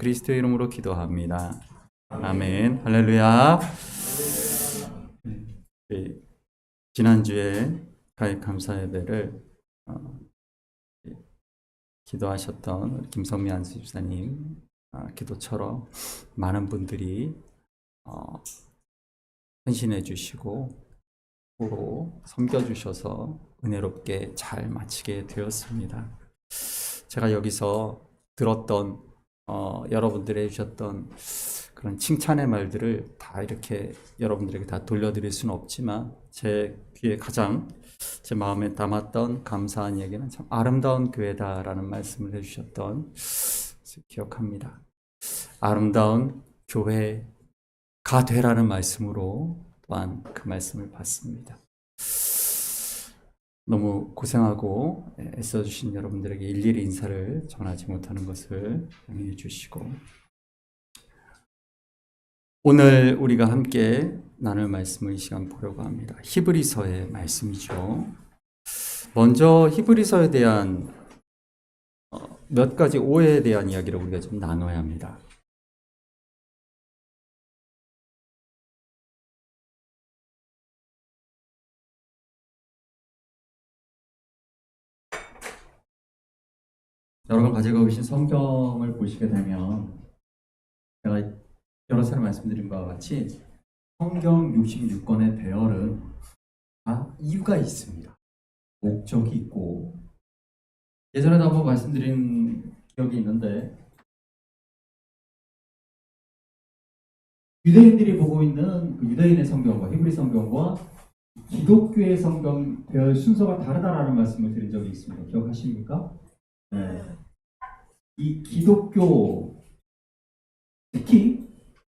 그리스도의 이름으로 기도합니다. 아멘. 할렐루야. 지난주에 가입 감사 예배를 기도하셨던 우리 김성미 안수집사님 기도처럼 많은 분들이 헌신해 주시고 서로 섬겨주셔서 은혜롭게 잘 마치게 되었습니다. 제가 여기서 들었던 여러분들이 해주셨던 그런 칭찬의 말들을 다 이렇게 여러분들에게 다 돌려드릴 수는 없지만 제 귀에 가장 제 마음에 담았던 감사한 얘기는 참 아름다운 교회다라는 말씀을 해주셨던 기억합니다. 아름다운 교회가 되라는 말씀으로 또한 그 말씀을 받습니다. 너무 고생하고 애써주신 여러분들에게 일일이 인사를 전하지 못하는 것을 양해해 주시고, 오늘 우리가 함께 나눌 말씀을 이 시간 보려고 합니다. 히브리서의 말씀이죠. 먼저 히브리서에 대한 몇 가지 오해에 대한 이야기를 우리가 좀 나눠야 합니다. 여러분 가지고 계신 성경을 보시게 되면 제가 여러 차례 말씀드린 바와 같이 성경 66권의 배열은 다 이유가 있습니다. 목적이 있고, 예전에도 한번 말씀드린 기억이 있는데, 유대인들이 보고 있는 그 유대인의 성경과 히브리 성경과 기독교의 성경 배열 순서가 다르다라는 말씀을 드린 적이 있습니다. 기억하십니까? 네. 이 기독교, 특히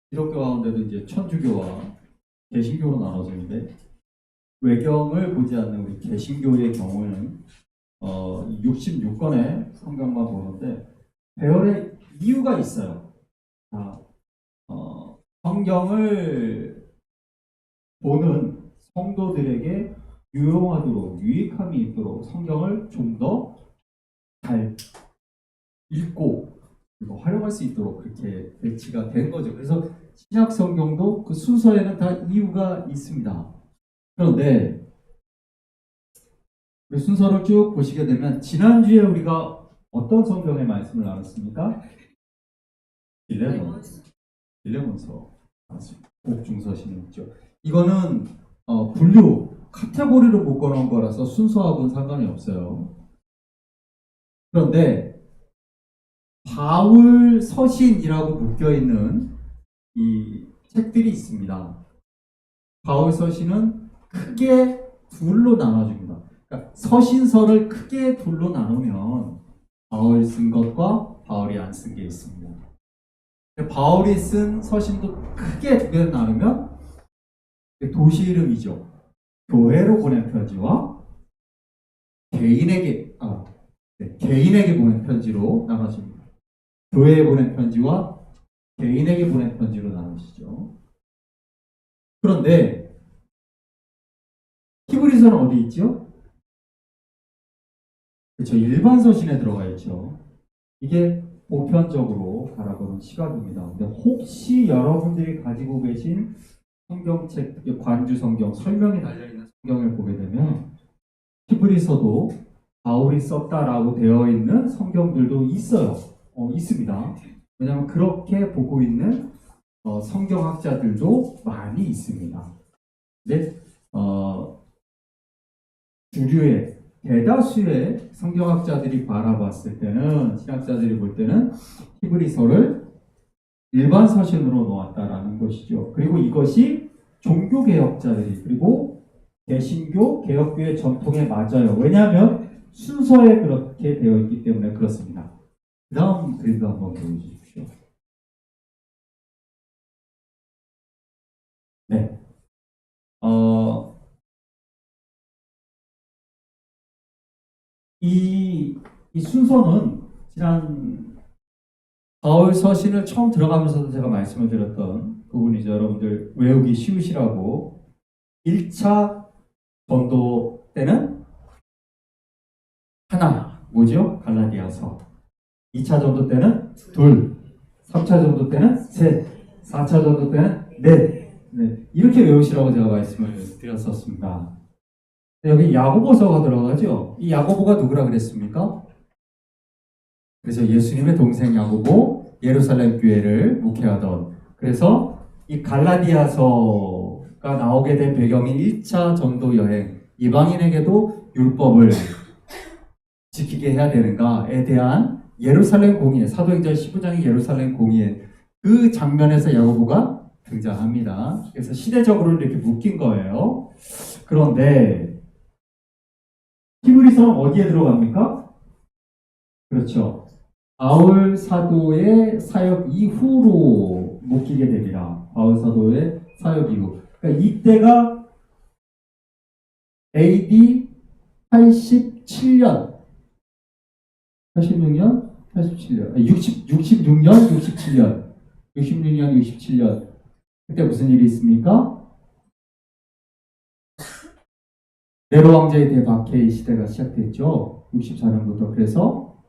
기독교 가운데도 이제 천주교와 개신교로 나눠지는데, 외경을 보지 않는 우리 개신교의 경우는 66권의 성경만 보는데 배열의 이유가 있어요. 성경을 보는 성도들에게 유용하도록, 유익함이 있도록 성경을 좀 더 잘 읽고 그리고 활용할 수 있도록 그렇게 배치가 된 거죠. 그래서 신약 성경도 그 순서에는 다 이유가 있습니다. 그런데 그 순서를 쭉 보시게 되면 지난주에 우리가 어떤 성경의 말씀을 나눴습니까? 빌레몬서 복중서신이 있죠. 이거는 분류, 카테고리로 묶어놓은 거라서 순서하고는 상관이 없어요. 그런데 바울 서신이라고 묶여있는 이 책들이 있습니다. 바울 서신은 크게 둘로 나눠집니다. 그러니까 서신서를 크게 둘로 나누면 바울이 쓴 것과 바울이 안 쓴 게 있습니다. 바울이 쓴 서신도 크게 두 개로 나누면 도시 이름이죠. 교회로 보낸 편지와 개인에게 보낸 편지로 나눠집니다. 교회에 보낸 편지와 개인에게 보낸 편지로 나누시죠. 그런데 히브리서는 어디 있죠? 그렇죠. 일반 서신에 들어가 있죠. 이게 보편적으로 바라보는 시각입니다. 근데 혹시 여러분들이 가지고 계신 성경책, 특히 관주 성경, 설명이 달려있는 성경을 보게 되면 히브리서도 바울이 썼다라고 되어 있는 성경들도 있어요. 있습니다. 왜냐하면 그렇게 보고 있는 성경학자들도 많이 있습니다. 근데 주류의 대다수의 성경학자들이 바라봤을 때는, 신학자들이 볼 때는 히브리서를 일반 서신으로 놓았다라는 것이죠. 그리고 이것이 종교개혁자들이, 그리고 개신교, 개혁교의 전통에 맞아요. 왜냐하면 순서에 그렇게 되어 있기 때문에 그렇습니다. 그 다음 그림도 한번 보여주십시오. 네. 이 순서는 지난 바울 서신을 처음 들어가면서도 제가 말씀을 드렸던 부분이죠. 여러분들 외우기 쉬우시라고 1차 전도 때는 하나, 뭐죠? 갈라디아서. 2차 전도 때는 둘, 3차 전도 때는 셋, 4차 전도 때는 넷. 네, 이렇게 외우시라고 제가 말씀을 드렸었습니다. 여기 야고보서가 들어가죠. 이 야고보가 누구라 그랬습니까? 그래서 예수님의 동생 야고보, 예루살렘 교회를 목회하던. 그래서 이 갈라디아서가 나오게 된 배경이 1차 전도 여행, 이방인에게도 율법을 지키게 해야 되는가에 대한 예루살렘 공의, 사도행전 15장의 예루살렘 공의 그 장면에서 야고보가 등장합니다. 그래서 시대적으로 이렇게 묶인 거예요. 그런데 히브리서는 어디에 들어갑니까? 그렇죠. 바울 사도의 사역 이후로 묶이게 됩니다. 바울 사도의 사역 이후. 그러니까 이때가 AD 87년, 86년, 87년, 66년, 67년, 66년, 67년. 그때 무슨 일이 있습니까? 네로 왕자의 대박해의 시대가 시작됐죠. 64년부터. 그래서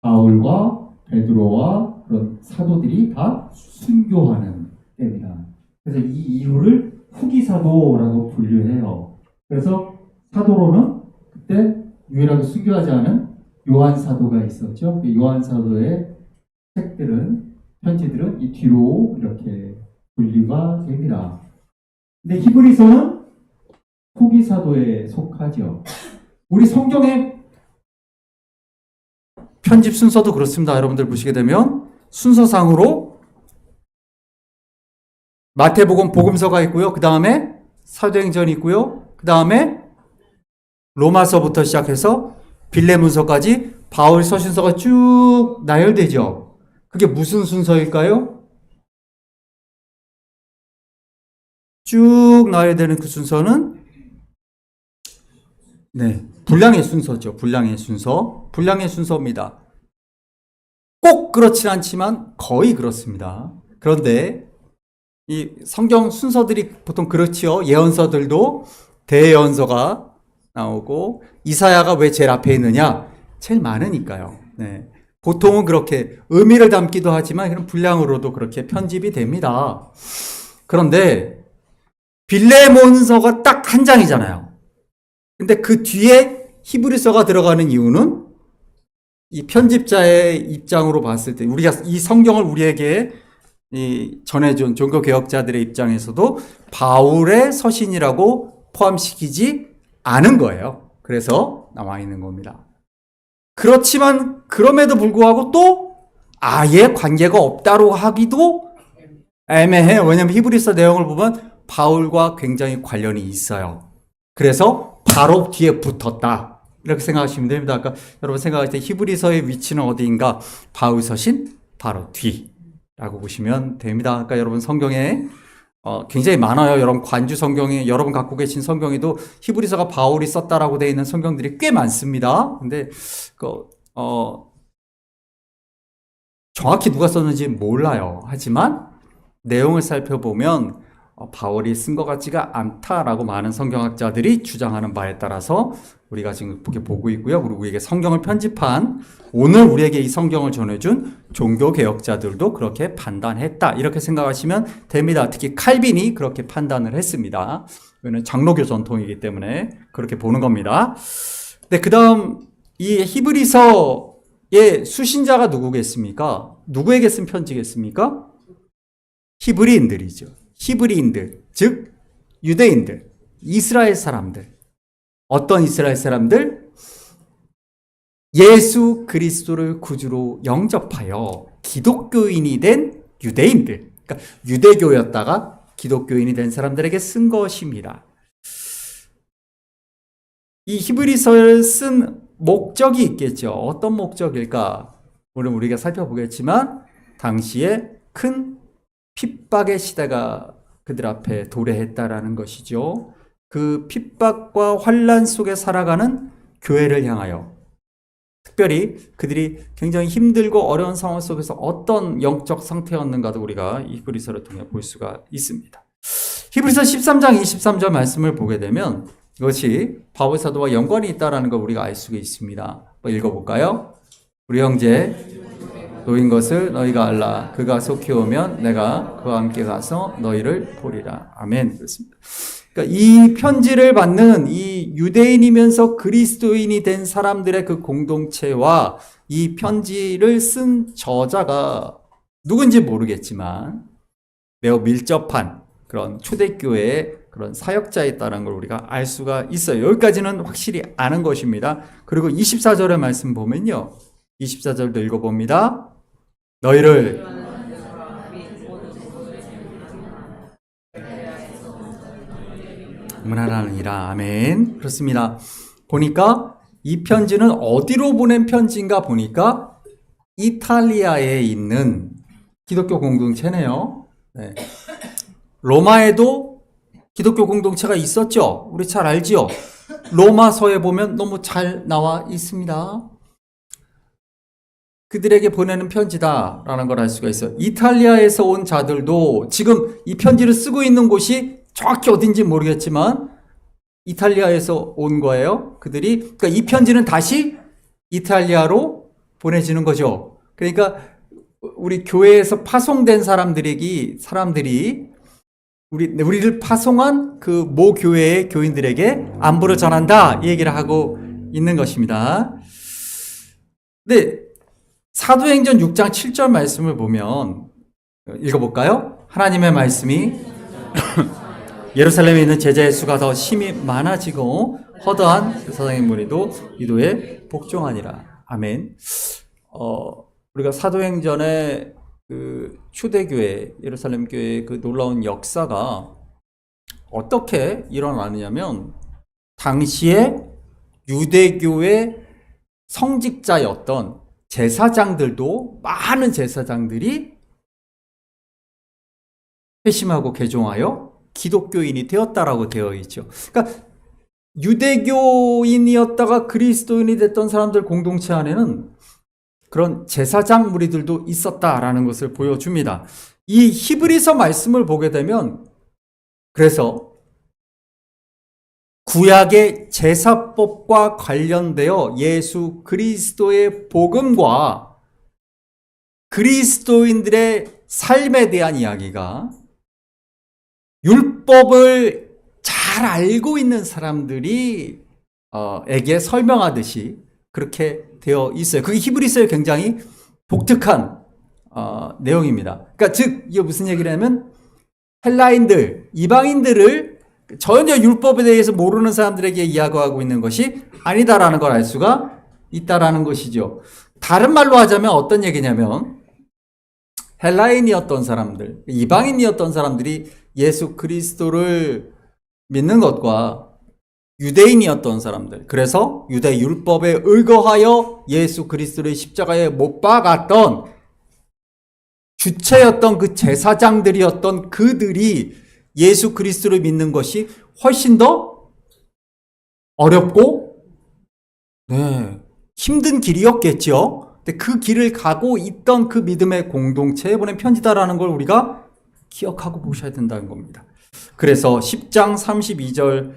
바울과 베드로와 그런 사도들이 다 순교하는 때입니다. 그래서 이 이후를 후기사도라고 분류해요. 그래서 사도로는 그때 유일하게 순교하지 않은 요한사도가 있었죠. 요한사도의 책들은, 편지들은 이 뒤로 이렇게 분류가 됩니다. 근데 히브리서는 후기사도에 속하죠. 우리 성경의 편집 순서도 그렇습니다. 여러분들 보시게 되면 순서상으로 마태복음 복음서가 있고요. 그 다음에 사도행전이 있고요. 그 다음에 로마서부터 시작해서 빌레몬서까지 바울 서신서가 쭉 나열되죠. 그게 무슨 순서일까요? 쭉 나열되는 그 순서는 분량의 순서죠. 분량의 순서. 분량의 순서입니다. 꼭 그렇진 않지만 거의 그렇습니다. 그런데 이 성경 순서들이 보통 그렇지요. 예언서들도 대예언서가 나오고 이사야가 왜 제일 앞에 있느냐? 제일 많으니까요. 네. 보통은 그렇게 의미를 담기도 하지만 그런 분량으로도 그렇게 편집이 됩니다. 그런데 빌레몬서가 딱 한 장이잖아요. 근데 그 뒤에 히브리서가 들어가는 이유는 이 편집자의 입장으로 봤을 때 우리가 이 성경을 우리에게 전해준 종교 개혁자들의 입장에서도 바울의 서신이라고 포함시키지 않은 거예요. 그래서 나와 있는 겁니다. 그렇지만 그럼에도 불구하고 또 아예 관계가 없다고 하기도 애매해요. 왜냐하면 히브리서 내용을 보면 바울과 굉장히 관련이 있어요. 그래서 바로 뒤에 붙었다. 이렇게 생각하시면 됩니다. 아까 여러분 생각할 때 히브리서의 위치는 어디인가? 바울 서신 바로 뒤라고 보시면 됩니다. 아까 여러분 성경에 굉장히 많아요. 여러분 관주 성경에 여러분 갖고 계신 성경에도 히브리서가 바울이 썼다라고 되어 있는 성경들이 꽤 많습니다. 근데 정확히 누가 썼는지 몰라요. 하지만 내용을 살펴보면 바울이 쓴 것 같지가 않다라고 많은 성경학자들이 주장하는 바에 따라서 우리가 지금 이렇게 보고 있고요. 그리고 우리에게 성경을 편집한 오늘 우리에게 이 성경을 전해준 종교개혁자들도 그렇게 판단했다. 이렇게 생각하시면 됩니다. 특히 칼빈이 그렇게 판단을 했습니다. 이거는 장로교 전통이기 때문에 그렇게 보는 겁니다. 네, 그 다음 이 히브리서의 수신자가 누구겠습니까? 누구에게 쓴 편지겠습니까? 히브리인들이죠. 히브리인들, 즉 유대인들, 이스라엘 사람들. 어떤 이스라엘 사람들? 예수 그리스도를 구주로 영접하여 기독교인이 된 유대인들. 그러니까 유대교였다가 기독교인이 된 사람들에게 쓴 것입니다. 이 히브리서를 쓴 목적이 있겠죠. 어떤 목적일까? 오늘 우리가 살펴보겠지만 당시에 큰 핍박의 시대가 그들 앞에 도래했다라는 것이죠. 그 핍박과 환난 속에 살아가는 교회를 향하여 특별히 그들이 굉장히 힘들고 어려운 상황 속에서 어떤 영적 상태였는가도 우리가 이 히브리서를 통해 볼 수가 있습니다. 히브리서 13장 23절 말씀을 보게 되면 이것이 바울 사도와 연관이 있다는 걸 우리가 알 수가 있습니다. 한번 읽어볼까요? 우리 형제 놓인 것을 너희가 알라. 그가 속히 오면 내가 그와 함께 가서 너희를 보리라. 아멘. 그렇습니다. 그러니까 이 편지를 받는 이 유대인이면서 그리스도인이 된 사람들의 그 공동체와 이 편지를 쓴 저자가 누군지 모르겠지만 매우 밀접한 그런 초대교회의 그런 사역자였다는 걸 우리가 알 수가 있어요. 여기까지는 확실히 아는 것입니다. 그리고 24절의 말씀 보면요. 24절도 읽어봅니다. 너희를 문하라느니라. 아멘. 그렇습니다. 보니까 이 편지는 어디로 보낸 편지인가 보니까 이탈리아에 있는 기독교 공동체네요. 네. 로마에도 기독교 공동체가 있었죠. 우리 잘 알지요. 로마서에 보면 너무 잘 나와 있습니다. 그들에게 보내는 편지다라는 걸 알 수가 있어요. 이탈리아에서 온 자들도 지금 이 편지를 쓰고 있는 곳이 정확히 어딘지 모르겠지만 이탈리아에서 온 거예요. 그들이. 그러니까 이 편지는 다시 이탈리아로 보내지는 거죠. 그러니까 우리 교회에서 파송된 사람들이 우리를 파송한 그 모 교회의 교인들에게 안부를 전한다 이 얘기를 하고 있는 것입니다. 네, 사도행전 6장 7절 말씀을 보면 읽어볼까요? 하나님의 말씀이 예루살렘에 있는 제자의 수가 더 심히 많아지고 허다한 세상의 무리도 이도에 복종하니라. 아멘. 우리가 사도행전의 그 초대교회, 예루살렘 교회의 그 놀라운 역사가 어떻게 일어나느냐면 당시에 유대교회 성직자였던 제사장들도 많은 제사장들이 회심하고 개종하여 기독교인이 되었다라고 되어 있죠. 그러니까 유대교인이었다가 그리스도인이 됐던 사람들 공동체 안에는 그런 제사장 무리들도 있었다라는 것을 보여줍니다. 이 히브리서 말씀을 보게 되면 그래서 구약의 제사법과 관련되어 예수 그리스도의 복음과 그리스도인들의 삶에 대한 이야기가 율법을 잘 알고 있는 사람들이 에게 설명하듯이 그렇게 되어 있어요. 그게 히브리서의 굉장히 독특한 내용입니다. 그러니까 즉 이게 무슨 얘기냐면 헬라인들, 이방인들을 전혀 율법에 대해서 모르는 사람들에게 이야기하고 있는 것이 아니다라는 걸 알 수가 있다라는 것이죠. 다른 말로 하자면 어떤 얘기냐면 헬라인이었던 사람들, 이방인이었던 사람들이 예수 그리스도를 믿는 것과 유대인이었던 사람들, 그래서 유대 율법에 의거하여 예수 그리스도를 십자가에 못 박았던 주체였던 그 제사장들이었던 그들이 예수 그리스도를 믿는 것이 훨씬 더 어렵고 힘든 길이었겠죠. 근데 그 길을 가고 있던 그 믿음의 공동체에 보낸 편지다라는 걸 우리가 기억하고 보셔야 된다는 겁니다. 그래서 10장 32절부터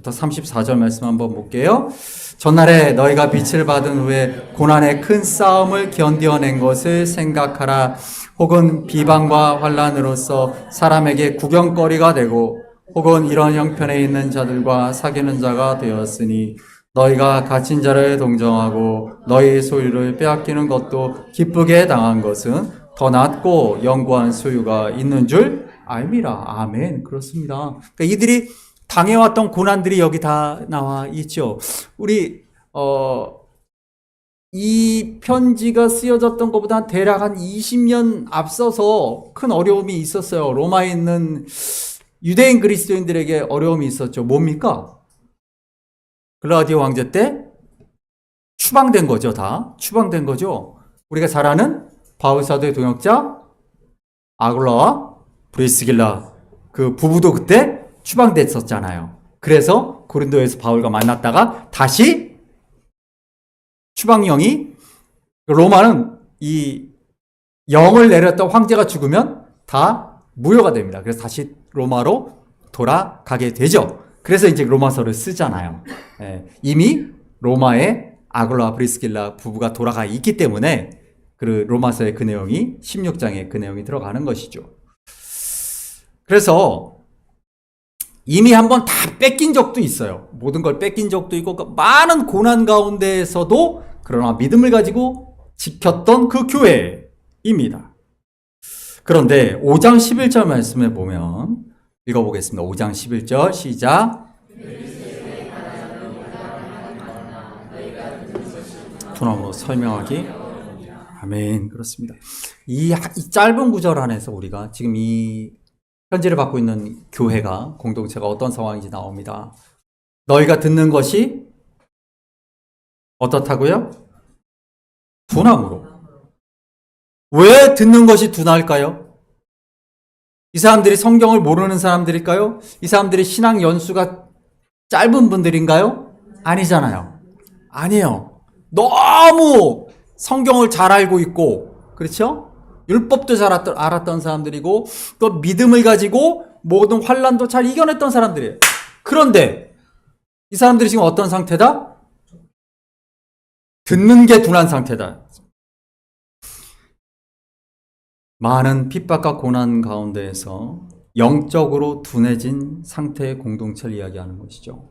34절 말씀 한번 볼게요. 전날에 너희가 빛을 받은 후에 고난의 큰 싸움을 견뎌낸 것을 생각하라. 혹은 비방과 환난으로서 사람에게 구경거리가 되고 혹은 이런 형편에 있는 자들과 사귀는 자가 되었으니 너희가 갇힌 자를 동정하고 너희 소유를 빼앗기는 것도 기쁘게 당한 것은 더 낫고 영구한 소유가 있는 줄 알미라. 아멘. 그렇습니다. 그러니까 이들이 당해왔던 고난들이 여기 다 나와 있죠. 우리 이 편지가 쓰여졌던 것보다 대략 한 20년 앞서서 큰 어려움이 있었어요. 로마에 있는 유대인 그리스도인들에게 어려움이 있었죠. 뭡니까? 글라우디오 황제 때 추방된 거죠. 다 추방된 거죠. 우리가 잘 아는 바울 사도의 동역자 아굴라와 브리스길라 그 부부도 그때 추방됐었잖아요. 그래서 고린도에서 바울과 만났다가 다시 추방령이, 로마는 이 영을 내렸던 황제가 죽으면 다 무효가 됩니다. 그래서 다시 로마로 돌아가게 되죠. 그래서 이제 로마서를 쓰잖아요. 이미 로마에 아굴라와 브리스길라 부부가 돌아가 있기 때문에 그 로마서의 그 내용이 16장에 그 내용이 들어가는 것이죠. 그래서 이미 한번 다 뺏긴 적도 있어요. 모든 걸 뺏긴 적도 있고 많은 고난 가운데에서도 그러나 믿음을 가지고 지켰던 그 교회입니다. 그런데 5장 11절 말씀에 보면 읽어보겠습니다. 5장 11절 시작. 투나무로 설명하기. 아멘. 그렇습니다. 이 짧은 구절 안에서 우리가 지금 이 편지를 받고 있는 교회가, 공동체가 어떤 상황인지 나옵니다. 너희가 듣는 것이 어떻다고요? 둔함으로. 왜 듣는 것이 둔할까요? 이 사람들이 성경을 모르는 사람들일까요? 이 사람들이 신앙 연수가 짧은 분들인가요? 아니잖아요. 아니에요. 너무 성경을 잘 알고 있고, 그렇죠? 율법도 잘 알았던 사람들이고, 또 믿음을 가지고 모든 환난도 잘 이겨냈던 사람들이에요. 그런데 이 사람들이 지금 어떤 상태다? 듣는 게 둔한 상태다. 많은 핍박과 고난 가운데에서 영적으로 둔해진 상태의 공동체를 이야기하는 것이죠.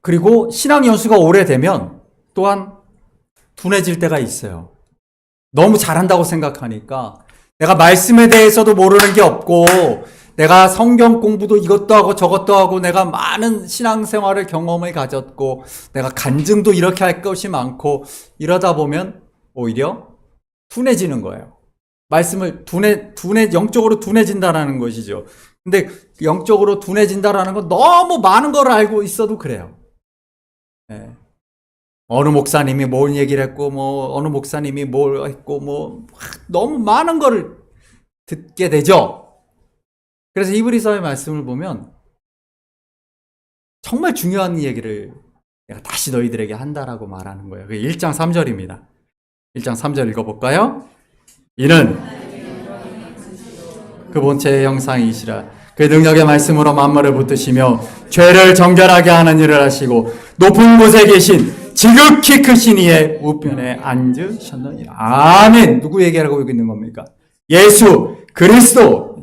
그리고 신앙 연수가 오래되면 또한 둔해질 때가 있어요. 너무 잘한다고 생각하니까 내가 말씀에 대해서도 모르는 게 없고 내가 성경 공부도 이것도 하고 저것도 하고 내가 많은 신앙생활을 경험을 가졌고 내가 간증도 이렇게 할 것이 많고 이러다 보면 오히려 둔해지는 거예요. 말씀을 영적으로 둔해진다라는 것이죠. 근데 영적으로 둔해진다라는 건 너무 많은 걸 알고 있어도 그래요. 네. 어느 목사님이 뭘 얘기를 했고, 어느 목사님이 뭘 했고, 너무 많은 거를 듣게 되죠. 그래서 히브리서의 말씀을 보면 정말 중요한 얘기를 내가 다시 너희들에게 한다라고 말하는 거예요. 그게 1장 3절입니다. 1장 3절 읽어볼까요? 이는 그 본체의 형상이시라. 그 능력의 말씀으로 만물을 붙드시며 죄를 정결하게 하는 일을 하시고 높은 곳에 계신 지극히 크신 이의 우편에 앉으셨느니라. 아멘. 누구 얘기하고 있는 겁니까? 예수 그리스도.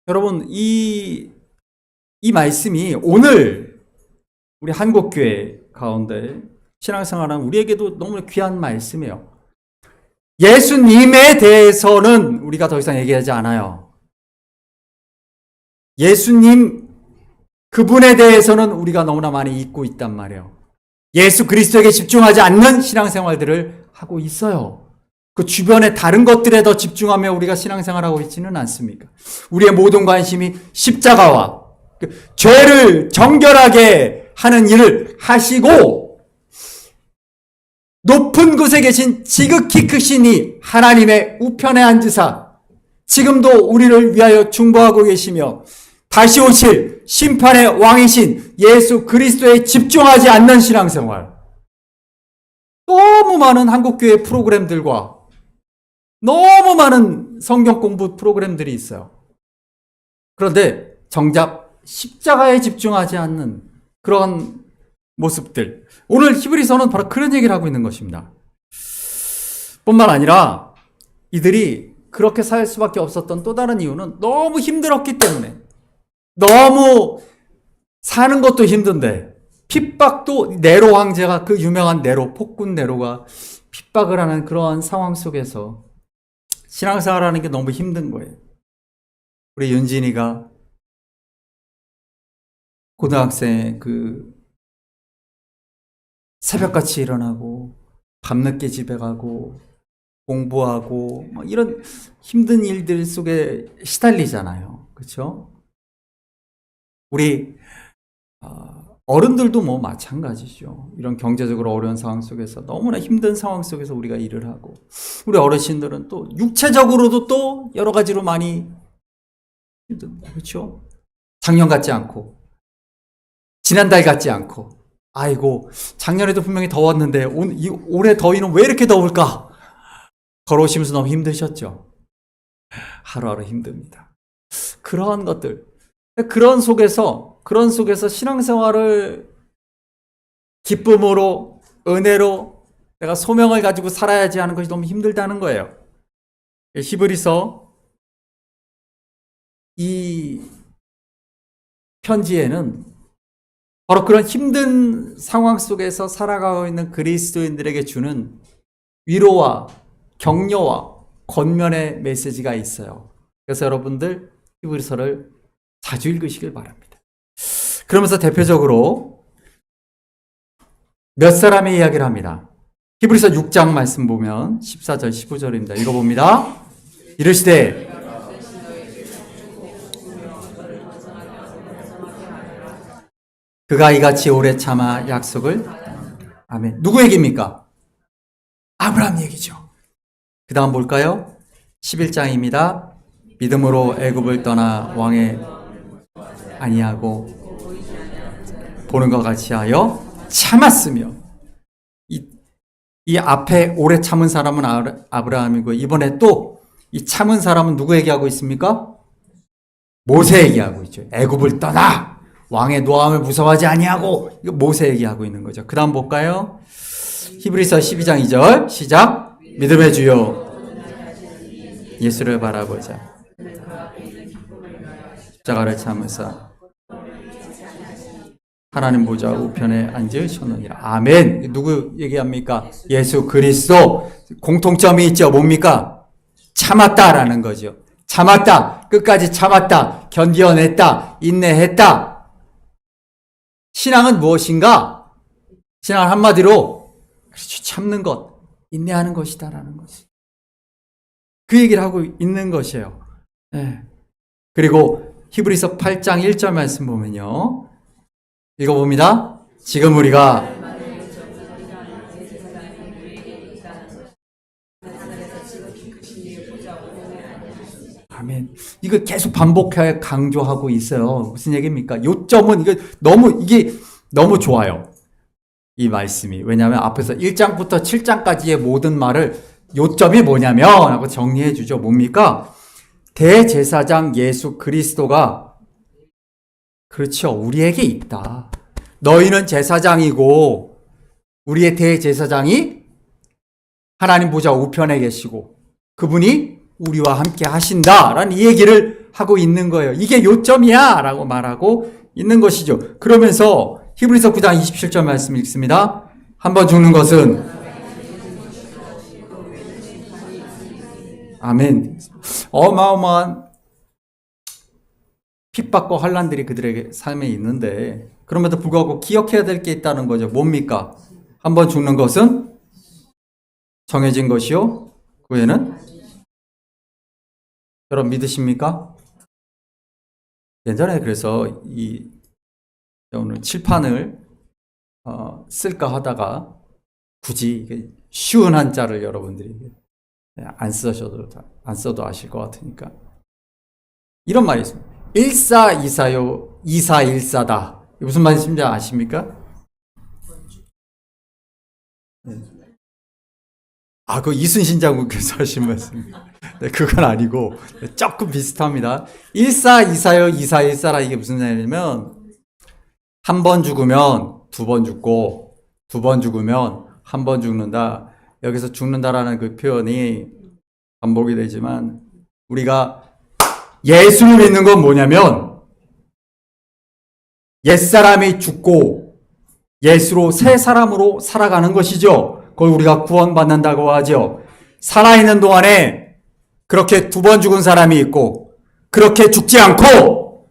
여러분 이 말씀이 오늘 우리 한국교회 가운데 신앙생활하는 우리에게도 너무 귀한 말씀이에요. 예수님에 대해서는 우리가 더 이상 얘기하지 않아요. 예수님 그분에 대해서는 우리가 너무나 많이 잊고 있단 말이에요. 예수 그리스도에게 집중하지 않는 신앙생활들을 하고 있어요. 그 주변의 다른 것들에 더 집중하며 우리가 신앙생활하고 있지는 않습니까? 우리의 모든 관심이 십자가와 죄를 정결하게 하는 일을 하시고 높은 곳에 계신 지극히 크신 이 하나님의 우편에 앉으사 지금도 우리를 위하여 중보하고 계시며 다시 오실 심판의 왕이신 예수 그리스도에 집중하지 않는 신앙생활. 너무 많은 한국교회 프로그램들과 너무 많은 성경 공부 프로그램들이 있어요. 그런데 정작 십자가에 집중하지 않는 그런 모습들. 오늘 히브리서는 바로 그런 얘기를 하고 있는 것입니다. 뿐만 아니라 이들이 그렇게 살 수밖에 없었던 또 다른 이유는 너무 힘들었기 때문에, 너무 사는 것도 힘든데 핍박도, 네로 황제가, 그 유명한 네로, 폭군 네로가 핍박을 하는 그러한 상황 속에서 신앙생활하는 게 너무 힘든 거예요. 우리 윤진이가 고등학생 새벽같이 일어나고 밤늦게 집에 가고 공부하고 이런 힘든 일들 속에 시달리잖아요. 그렇죠? 우리 어른들도 마찬가지죠. 이런 경제적으로 어려운 상황 속에서 너무나 힘든 상황 속에서 우리가 일을 하고, 우리 어르신들은 또 육체적으로도 또 여러 가지로 많이 힘듭니다. 그렇죠? 작년 같지 않고 지난달 같지 않고, 아이고 작년에도 분명히 더웠는데 올해 더위는 왜 이렇게 더울까? 걸어오시면서 너무 힘드셨죠? 하루하루 힘듭니다. 그러한 것들, 그런 속에서 신앙생활을 기쁨으로 은혜로 내가 소명을 가지고 살아야지 하는 것이 너무 힘들다는 거예요. 히브리서 이 편지에는 바로 그런 힘든 상황 속에서 살아가고 있는 그리스도인들에게 주는 위로와 격려와 권면의 메시지가 있어요. 그래서 여러분들 히브리서를 자주 읽으시길 바랍니다. 그러면서 대표적으로 몇 사람의 이야기를 합니다. 히브리서 6장 말씀 보면 14절 15절입니다. 읽어봅니다. 이르시되 그가 이같이 오래 참아 약속을 아멘. 누구 얘기입니까? 아브라함 얘기죠. 그 다음 볼까요? 11장입니다. 믿음으로 애굽을 떠나 왕에 아니하고 보는 것 같이 하여 참았으며 이 앞에 오래 참은 사람은 아브라함이고 이번에 또 이 참은 사람은 누구 얘기하고 있습니까? 모세 얘기하고 있죠. 애굽을 떠나 왕의 노함을 무서워하지 아니하고 이거 모세 얘기하고 있는 거죠. 그 다음 볼까요? 히브리서 12장 2절 시작. 믿음의 주요 예수를 바라보자. 십자가를 참으사 하나님 보좌 우편에 앉으셨느니라. 아멘. 누구 얘기합니까? 예수 그리스도. 공통점이 있죠. 뭡니까? 참았다라는 거죠. 참았다. 끝까지 참았다. 견디어냈다. 인내했다. 신앙은 무엇인가? 신앙은 한마디로 그렇죠. 참는 것, 인내하는 것이다라는 것이. 그 얘기를 하고 있는 것이에요. 네. 그리고 히브리서 8장 1절 말씀 보면요. 읽어봅니다. 지금 우리가 아멘. 이거 계속 반복해 강조하고 있어요. 무슨 얘기입니까? 요점은 이게 너무 좋아요. 이 말씀이. 왜냐하면 앞에서 1장부터 7장까지의 모든 말을 요점이 뭐냐면 하고 정리해 주죠. 뭡니까? 대제사장 예수 그리스도가 그렇죠. 우리에게 있다. 너희는 제사장이고 우리의 대제사장이 하나님 보좌 우편에 계시고 그분이 우리와 함께 하신다라는 이 얘기를 하고 있는 거예요. 이게 요점이야 라고 말하고 있는 것이죠. 그러면서 히브리서 9장 27절 말씀 읽습니다. 한 번 죽는 것은 아멘. 어마어마한 핍박과 환난들이 그들에게 삶에 있는데 그럼에도 불구하고 기억해야 될 게 있다는 거죠. 뭡니까? 한 번 죽는 것은 정해진 것이요. 그 외에는 여러분 믿으십니까? 예전에 그래서 오늘 칠판을 쓸까 하다가 굳이 쉬운 한자를 여러분들이 안 써도 아실 것 같으니까 이런 말이 있습니다. 일사이사요 이사일사다. 무슨 말인지 아십니까? 그 이순신 장군께서 하신 말씀입니다. 네, 그건 아니고 조금 비슷합니다. 일사이사요 이사일사라. 이게 무슨 말이냐면 한 번 죽으면 두 번 죽고 두 번 죽으면 한 번 죽는다. 여기서 죽는다라는 그 표현이 반복이 되지만 우리가 예수를 믿는 건 뭐냐면 옛사람이 죽고 예수로 새 사람으로 살아가는 것이죠. 그걸 우리가 구원받는다고 하죠. 살아있는 동안에 그렇게 두 번 죽은 사람이 있고 그렇게 죽지 않고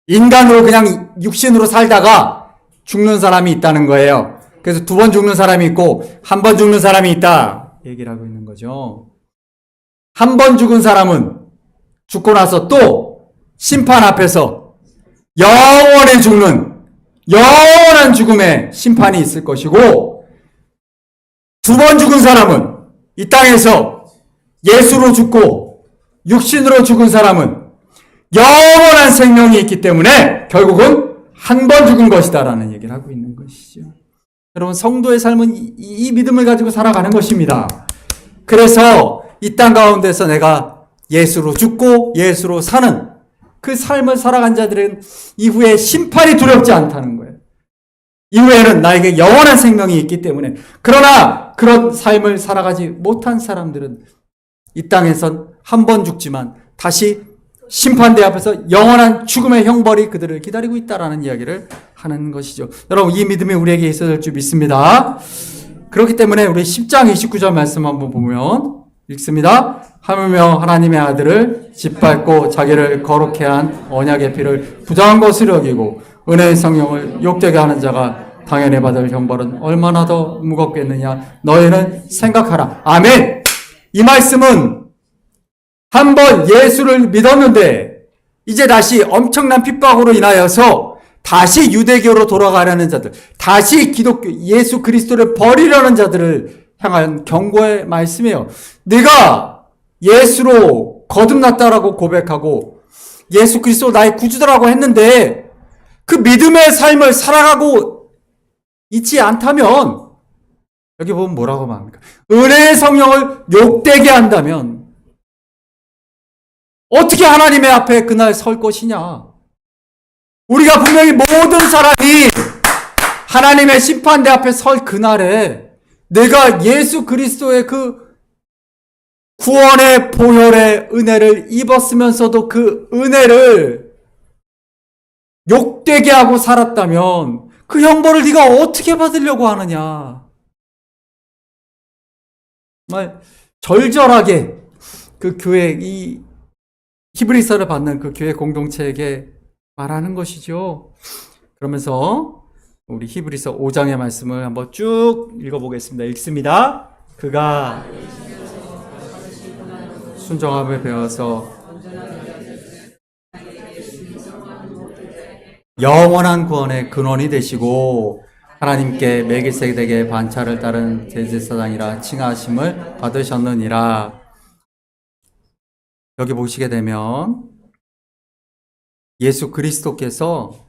인간으로 그냥 육신으로 살다가 죽는 사람이 있다는 거예요. 그래서 두 번 죽는 사람이 있고 한 번 죽는 사람이 있다 얘기를 하고 있는 거죠. 한 번 죽은 사람은 죽고 나서 또 심판 앞에서 영원히 죽는 영원한 죽음의 심판이 있을 것이고 두 번 죽은 사람은 이 땅에서 예수로 죽고 육신으로 죽은 사람은 영원한 생명이 있기 때문에 결국은 한 번 죽은 것이다라는 얘기를 하고 있는 것이죠. 여러분 성도의 삶은 이 믿음을 가지고 살아가는 것입니다. 그래서 이 땅 가운데서 내가 예수로 죽고 예수로 사는 그 삶을 살아간 자들은 이후에 심판이 두렵지 않다는 거예요. 이후에는 나에게 영원한 생명이 있기 때문에. 그러나 그런 삶을 살아가지 못한 사람들은 이 땅에선 한 번 죽지만 다시 심판대 앞에서 영원한 죽음의 형벌이 그들을 기다리고 있다라는 이야기를 하는 것이죠. 여러분, 이 믿음이 우리에게 있어야 될 줄 믿습니다. 그렇기 때문에 우리 10장 29절 말씀 한번 보면 읽습니다. 하물며 하나님의 아들을 짓밟고 자기를 거룩케 한 언약의 피를 부정한 것으로 여기고 은혜의 성령을 욕되게 하는 자가 당연히 받을 형벌은 얼마나 더 무겁겠느냐 너희는 생각하라. 아멘. 이 말씀은 한번 예수를 믿었는데 이제 다시 엄청난 핍박으로 인하여서 다시 유대교로 돌아가려는 자들, 다시 기독교 예수 그리스도를 버리려는 자들을 향한 경고의 말씀이에요. 네가 예수로 거듭났다라고 고백하고 예수 그리스도 나의 구주다라고 했는데 그 믿음의 삶을 살아가고 있지 않다면 여기 보면 뭐라고 말합니까? 은혜의 성령을 욕되게 한다면 어떻게 하나님의 앞에 그날 설 것이냐? 우리가 분명히 모든 사람이 하나님의 심판대 앞에 설 그날에 내가 예수 그리스도의 그 구원의 보혈의 은혜를 입었으면서도 그 은혜를 욕되게 하고 살았다면 그 형벌을 네가 어떻게 받으려고 하느냐? 정말 절절하게 그 교회 이 히브리서를 받는 그 교회 공동체에게 말하는 것이죠. 그러면서 우리 히브리서 5장의 말씀을 한번 쭉 읽어보겠습니다. 읽습니다. 그가 순종함을 배워서 영원한 구원의 근원이 되시고 하나님께 멜기세덱의 반차를 따른 대제사장이라 칭하심을 받으셨느니라. 여기 보시게 되면 예수 그리스도께서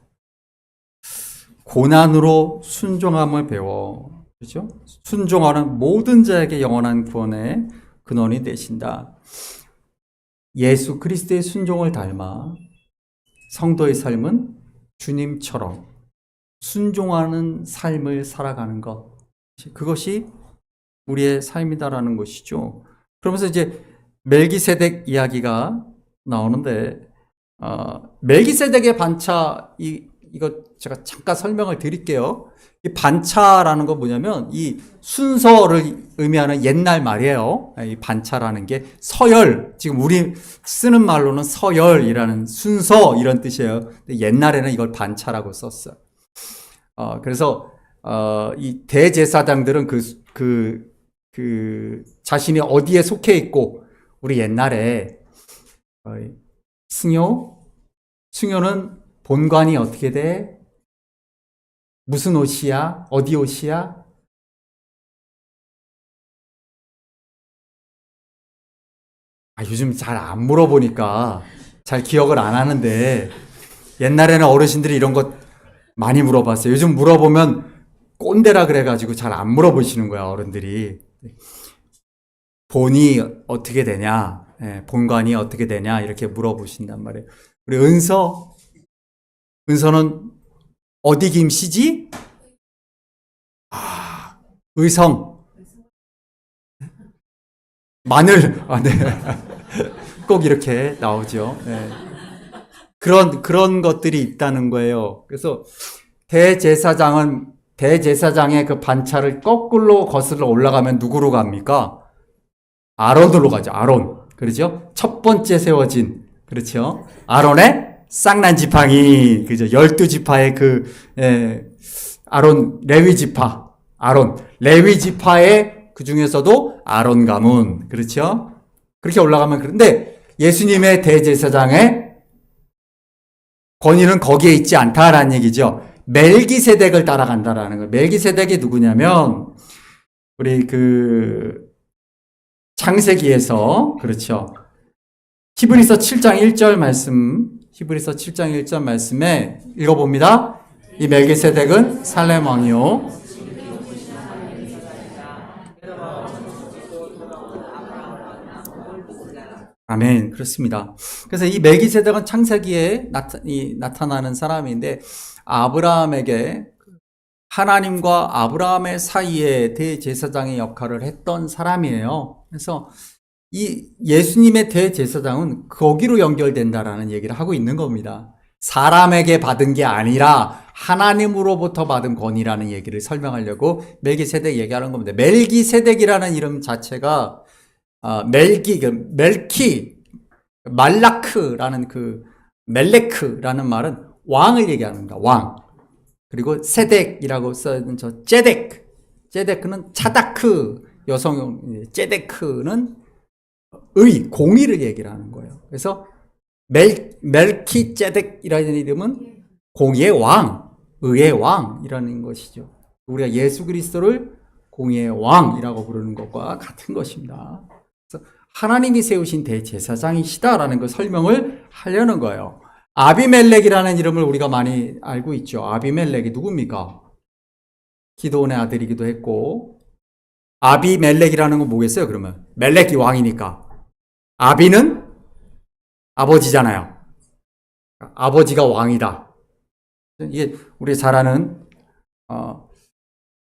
고난으로 순종함을 배워, 그렇죠? 순종하는 모든 자에게 영원한 구원의 근원이 되신다. 예수 그리스도의 순종을 닮아 성도의 삶은 주님처럼 순종하는 삶을 살아가는 것, 그것이 우리의 삶이다라는 것이죠. 그러면서 이제 멜기세덱 이야기가 나오는데 멜기세덱의 반차 이거 제가 잠깐 설명을 드릴게요. 이 반차라는 건 뭐냐면 이 순서를 의미하는 옛날 말이에요. 이 반차라는 게 서열, 지금 우리 쓰는 말로는 서열이라는 순서 이런 뜻이에요. 근데 옛날에는 이걸 반차라고 썼어요. 그래서 이 대제사장들은 그 자신이 어디에 속해 있고 우리 옛날에 승효는 본관이 어떻게 돼? 무슨 옷이야? 어디 옷이야? 요즘 잘 안 물어보니까 잘 기억을 안 하는데 옛날에는 어르신들이 이런 것 많이 물어봤어요. 요즘 물어보면 꼰대라 그래가지고 잘 안 물어보시는 거야, 어른들이. 본이 어떻게 되냐, 본관이 어떻게 되냐 이렇게 물어보신단 말이에요. 우리 은서는 어디 김씨지? 의성 마늘 네. 꼭 이렇게 나오죠. 네. 그런 것들이 있다는 거예요. 그래서 대제사장의 그 반차를 거꾸로 거슬러 올라가면 누구로 갑니까? 아론으로 가죠. 아론. 그렇죠? 첫 번째 세워진, 그렇죠? 아론의 쌍난 지팡이, 그죠? 12지파의 아론, 레위 지파의 그 중에서도 아론 가문, 그렇죠? 그렇게 올라가면, 그런데 예수님의 대제사장의 권위는 거기에 있지 않다라는 얘기죠. 멜기세덱을 따라간다라는 거예요. 멜기세덱이 누구냐면, 우리 창세기에서, 그렇죠. 히브리서 7장 1절 말씀에 읽어봅니다. 이 멜기세덱은 살렘 왕이요. 아멘. 그렇습니다. 그래서 이 멜기세덱은 창세기에 나타나는 사람인데 아브라함에게 하나님과 아브라함의 사이에 대제사장의 역할을 했던 사람이에요. 그래서 이 예수님의 대제사장은 거기로 연결된다라는 얘기를 하고 있는 겁니다. 사람에게 받은 게 아니라 하나님으로부터 받은 권위라는 얘기를 설명하려고 멜기세덱 얘기하는 겁니다. 멜기세덱이라는 이름 자체가 말라크라는 멜레크라는 말은 왕을 얘기하는 겁니다. 왕. 그리고 세덱이라고 써있는 저 제데크는 차다크 여성용, 제데크는 공의를 얘기를 하는 거예요. 그래서 멜키제덱이라는 이름은 공의의 왕, 의의 왕이라는 것이죠. 우리가 예수 그리스도를 공의의 왕이라고 부르는 것과 같은 것입니다. 그래서 하나님이 세우신 대제사장이시다라는 걸 설명을 하려는 거예요. 아비멜렉이라는 이름을 우리가 많이 알고 있죠. 아비멜렉이 누굽니까? 기드온의 아들이기도 했고, 아비멜렉이라는 건 뭐겠어요, 그러면? 멜렉이 왕이니까. 아비는 아버지잖아요. 아버지가 왕이다. 이게 우리 잘 아는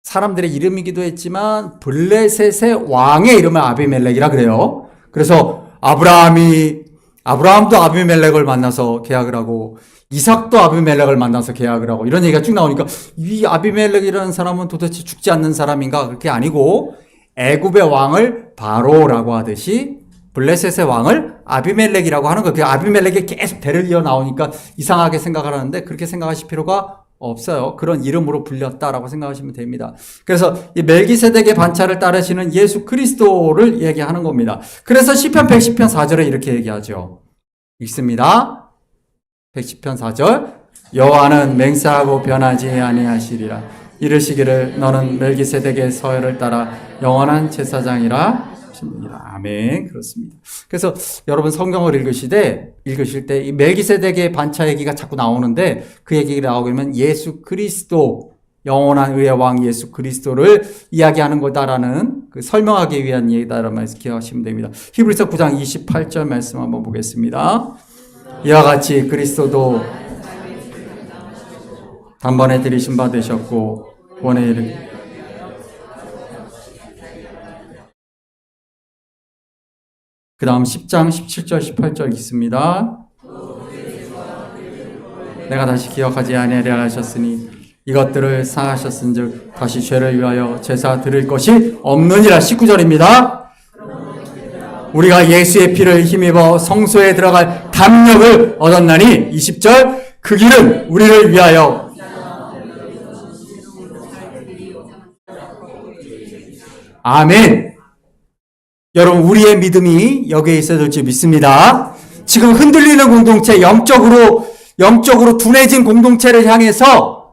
사람들의 이름이기도 했지만 블레셋의 왕의 이름을 아비멜렉이라 그래요. 그래서 아브라함도 아비멜렉을 만나서 계약을 하고 이삭도 아비멜렉을 만나서 계약을 하고 이런 얘기가 쭉 나오니까 이 아비멜렉이라는 사람은 도대체 죽지 않는 사람인가? 그렇게 아니고 애굽의 왕을 바로라고 하듯이 블레셋의 왕을 아비멜렉이라고 하는 거예요. 아비멜렉이 계속 대를 이어 나오니까 이상하게 생각을 하는데 그렇게 생각하실 필요가 없어요. 그런 이름으로 불렸다라고 생각하시면 됩니다. 그래서 이 멜기세덱의 반차를 따르시는 예수 그리스도를 얘기하는 겁니다. 그래서 시편 110편 4절에 이렇게 얘기하죠. 읽습니다. 110편 4절 여호와는 맹세하고 변하지 아니하시리라. 이르시기를 너는 멜기세덱의 서열을 따라 영원한 제사장이라 하시느니라. 아멘. 그렇습니다. 그래서 여러분 성경을 읽으실 때 이 멜기세덱의 반차 얘기가 자꾸 나오는데 그 얘기가 나오게 되면 예수 그리스도 영원한 의의 왕 예수 그리스도를 이야기하는 거다라는 설명하기 위한 얘기다라는 말씀 기억하시면 됩니다. 히브리서 9장 28절 말씀 한번 보겠습니다. 이와 같이 그리스도도 단번에 들이심 받으셨고 원에 이르 그 다음 10장 17절 18절 있습니다. 내가 다시 기억하지 아니하리라 하셨으니 이것들을 상하셨은즉 다시 죄를 위하여 제사 드릴 것이 없느니라. 19절입니다. 우리가 예수의 피를 힘입어 성소에 들어갈 담력을 얻었나니 20절 그 길은 우리를 위하여 아멘. 여러분 우리의 믿음이 여기에 있어야 될 줄 믿습니다. 지금 흔들리는 공동체, 영적으로 둔해진 공동체를 향해서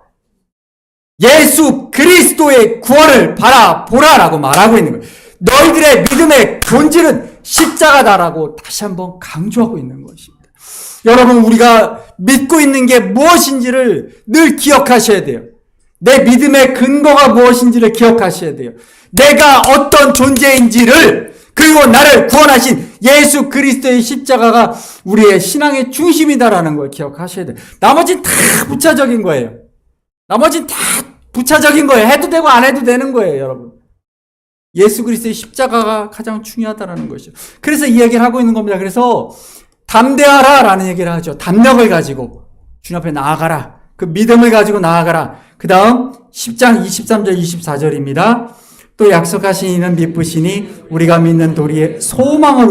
예수 그리스도의 구원을 바라보라라고 말하고 있는 거예요. 너희들의 믿음의 본질은 십자가다라고 다시 한번 강조하고 있는 것입니다. 여러분 우리가 믿고 있는 게 무엇인지를 늘 기억하셔야 돼요. 내 믿음의 근거가 무엇인지를 기억하셔야 돼요. 내가 어떤 존재인지를 그리고 나를 구원하신 예수 그리스도의 십자가가 우리의 신앙의 중심이다라는 걸 기억하셔야 돼요. 나머지는 다 부차적인 거예요. 해도 되고 안 해도 되는 거예요, 여러분. 예수 그리스도의 십자가가 가장 중요하다라는 것이죠. 그래서 이 얘기를 하고 있는 겁니다. 그래서 담대하라라는 얘기를 하죠. 담력을 가지고 주님 앞에 나아가라. 그 믿음을 가지고 나아가라. 그 다음 10장 23절 24절입니다. 또 약속하신 이는 미쁘시니 우리가 믿는 도리에 소망을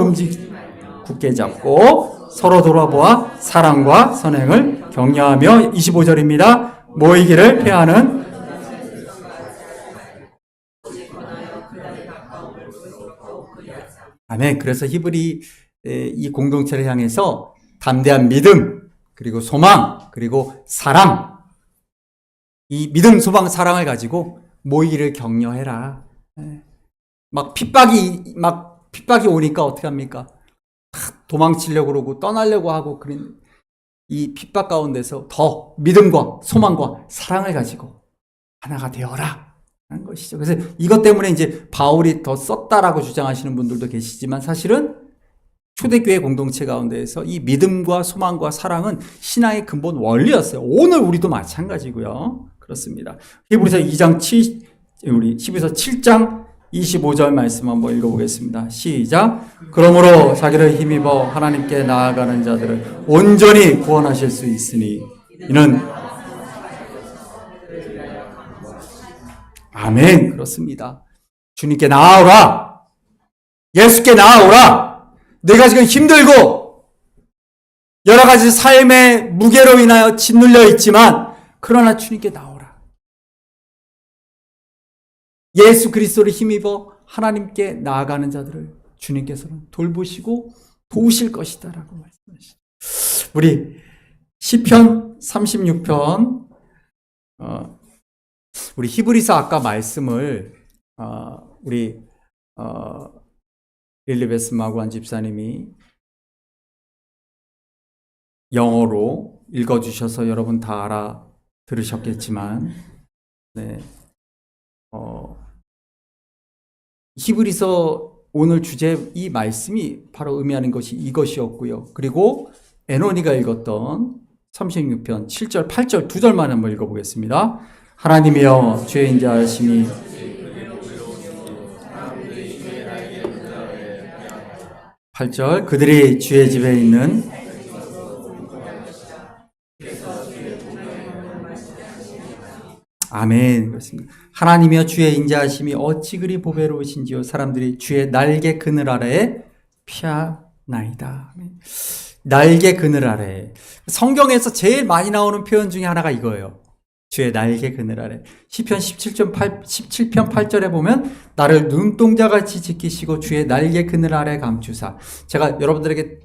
굳게 잡고 서로 돌아보아 사랑과 선행을 격려하며 25절입니다. 모이기를 피하는 아멘. 그래서 히브리 이 공동체를 향해서 담대한 믿음 그리고 소망 그리고 사랑 이 믿음 소망 사랑을 가지고 모이기를 격려해라. 막 핍박이 오니까 어떻게 합니까? 도망치려고 그러고 떠나려고 하고 그런 이 핍박 가운데서 더 믿음과 소망과 사랑을 가지고 하나가 되어라 하는 것이죠. 그래서 이것 때문에 이제 바울이 더 썼다라고 주장하시는 분들도 계시지만 사실은 초대교회 공동체 가운데에서 이 믿음과 소망과 사랑은 신앙의 근본 원리였어요. 오늘 우리도 마찬가지고요. 그렇습니다. 히브리서 2장 7장 25절 말씀 한번 읽어보겠습니다. 시작. 그러므로 자기를 힘입어 하나님께 나아가는 자들을 온전히 구원하실 수 있으니 이는 아멘. 그렇습니다. 주님께 나아오라. 예수께 나아오라. 내가 지금 힘들고 여러 가지 삶의 무게로 인하여 짓눌려 있지만 그러나 주님께 나오라. 예수 그리스도를 힘입어 하나님께 나아가는 자들을 주님께서는 돌보시고 도우실 것이다 라고 말씀하시죠. 우리 시편 36편 우리 히브리서 아까 말씀을 우리 릴리베스 마구한 집사님이 영어로 읽어주셔서 여러분 다 알아들으셨겠지만 네. 히브리서 오늘 주제 이 말씀이 바로 의미하는 것이 이것이었고요. 그리고 에노니가 읽었던 36편 7절 8절 두 절만 한번 읽어보겠습니다. 하나님이여 주의 인자하심이 팔절 그들이 주의 집에 있는 아멘. 그렇습니다. 하나님이여 주의 인자하심이 어찌 그리 보배로우신지요 사람들이 주의 날개 그늘 아래에 피하나이다. 날개 그늘 아래. 성경에서 제일 많이 나오는 표현 중에 하나가 이거예요. 주의 날개 그늘 아래. 시편 17편 8절에 보면 나를 눈동자같이 지키시고 주의 날개 그늘 아래 감추사. 제가 여러분들에게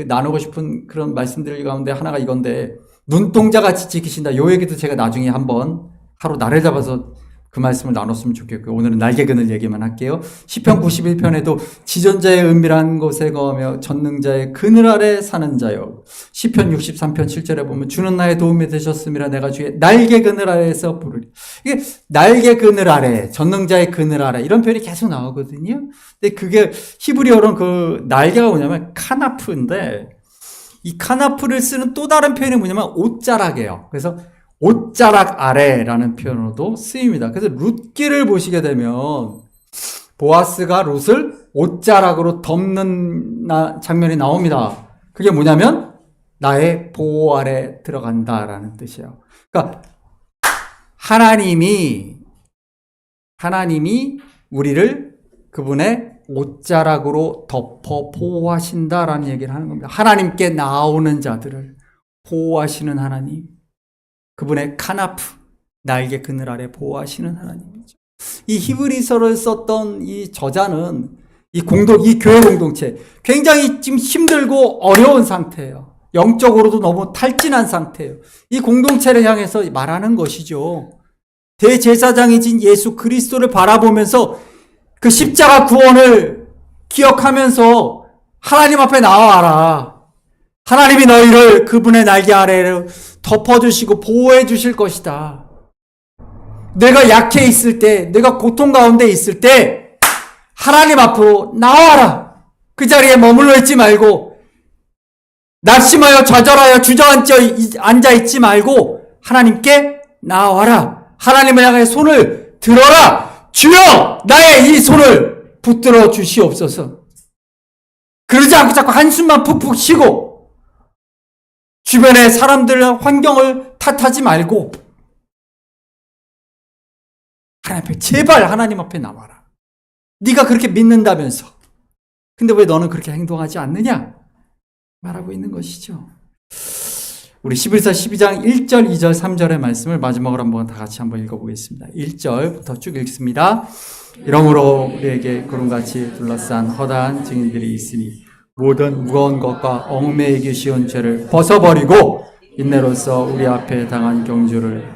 나누고 싶은 그런 말씀들 가운데 하나가 이건데 눈동자같이 지키신다. 요 얘기도 제가 나중에 한번 하루 날을 잡아서 그 말씀을 나눴으면 좋겠고요. 오늘은 날개 그늘 얘기만 할게요. 시편 91편에도 지존자의 은밀한 곳에 거하며 전능자의 그늘 아래 사는 자요. 시편 63편 7절에 보면 주는 나의 도움이 되셨음이라 내가 주의 날개 그늘 아래에서 부르리. 이게 날개 그늘 아래, 전능자의 그늘 아래 이런 표현이 계속 나오거든요. 근데 그게 히브리어로는 그 날개가 뭐냐면 카나프인데 이 카나프를 쓰는 또 다른 표현이 뭐냐면 옷자락이에요. 그래서 옷자락 아래라는 표현으로도 쓰입니다. 그래서 룻기를 보시게 되면 보아스가 룻을 옷자락으로 덮는 장면이 나옵니다. 그게 뭐냐면 나의 보호 아래 들어간다라는 뜻이에요. 그러니까 하나님이 우리를 그분의 옷자락으로 덮어 보호하신다라는 얘기를 하는 겁니다. 하나님께 나오는 자들을 보호하시는 하나님. 그분의 카나프, 날개 그늘 아래 보호하시는 하나님이죠. 이 히브리서를 썼던 이 저자는 이 교회 공동체 굉장히 지금 힘들고 어려운 상태예요. 영적으로도 너무 탈진한 상태예요. 이 공동체를 향해서 말하는 것이죠. 대제사장이신 예수 그리스도를 바라보면서 그 십자가 구원을 기억하면서 하나님 앞에 나와라. 하나님이 너희를 그분의 날개 아래로 덮어주시고 보호해 주실 것이다. 내가 약해 있을 때, 내가 고통 가운데 있을 때 하나님 앞으로 나와라. 그 자리에 머물러 있지 말고 낙심하여 좌절하여 주저앉아 있지 말고 하나님께 나와라. 하나님을 향해 손을 들어라. 주여 나의 이 손을 붙들어 주시옵소서. 그러지 않고 자꾸 한숨만 푹푹 쉬고 주변의 사람들 환경을 탓하지 말고 제발 하나님 앞에 나와라. 네가 그렇게 믿는다면서 근데 왜 너는 그렇게 행동하지 않느냐 말하고 있는 것이죠. 우리 히브리서 12장 1절 2절 3절의 말씀을 마지막으로 한번 다 같이 한번 읽어보겠습니다. 1절부터 쭉 읽습니다. 이러므로 우리에게 구름같이 둘러싼 허다한 증인들이 있으니 모든 무거운 것과 얽매이기 쉬운 죄를 벗어버리고 인내로서 우리 앞에 당한 경주를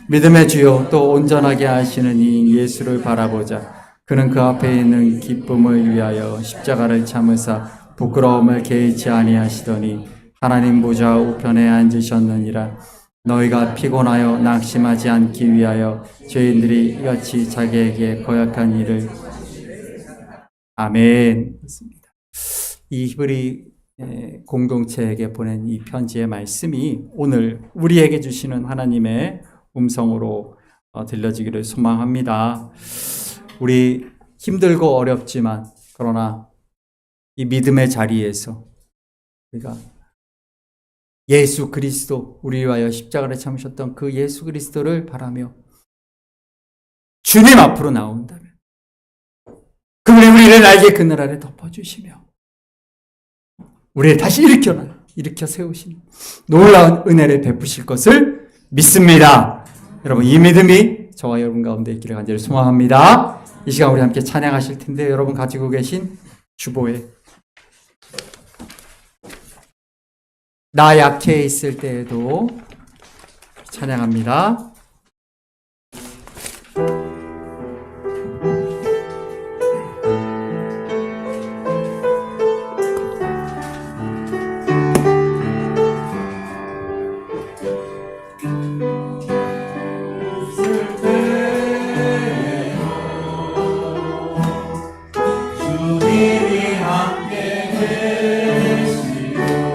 믿음의 주요 또 온전하게 하시는 이 예수를 바라보자. 그는 그 앞에 있는 기쁨을 위하여 십자가를 참으사 부끄러움을 개의치 아니하시더니 하나님 보좌 우편에 앉으셨느니라. 너희가 피곤하여 낙심하지 않기 위하여 죄인들이 이같이 자기에게 거역한 일을 아멘. 이 히브리 공동체에게 보낸 이 편지의 말씀이 오늘 우리에게 주시는 하나님의 음성으로 들려지기를 소망합니다. 우리 힘들고 어렵지만 그러나 이 믿음의 자리에서 우리가 예수 그리스도, 우리 위하여 십자가를 참으셨던 그 예수 그리스도를 바라며 주님 앞으로 나온다면 그분이 우리를 날개 그늘 아래 덮어주시며 우리를 다시 일으켜 세우신 놀라운 은혜를 베푸실 것을 믿습니다. 여러분, 이 믿음이 저와 여러분 가운데 있기를 간절히 소망합니다. 이 시간 우리 함께 찬양하실 텐데 여러분 가지고 계신 주보에 나 약해 있을 때에도 찬양합니다. 주님이 함께 계시고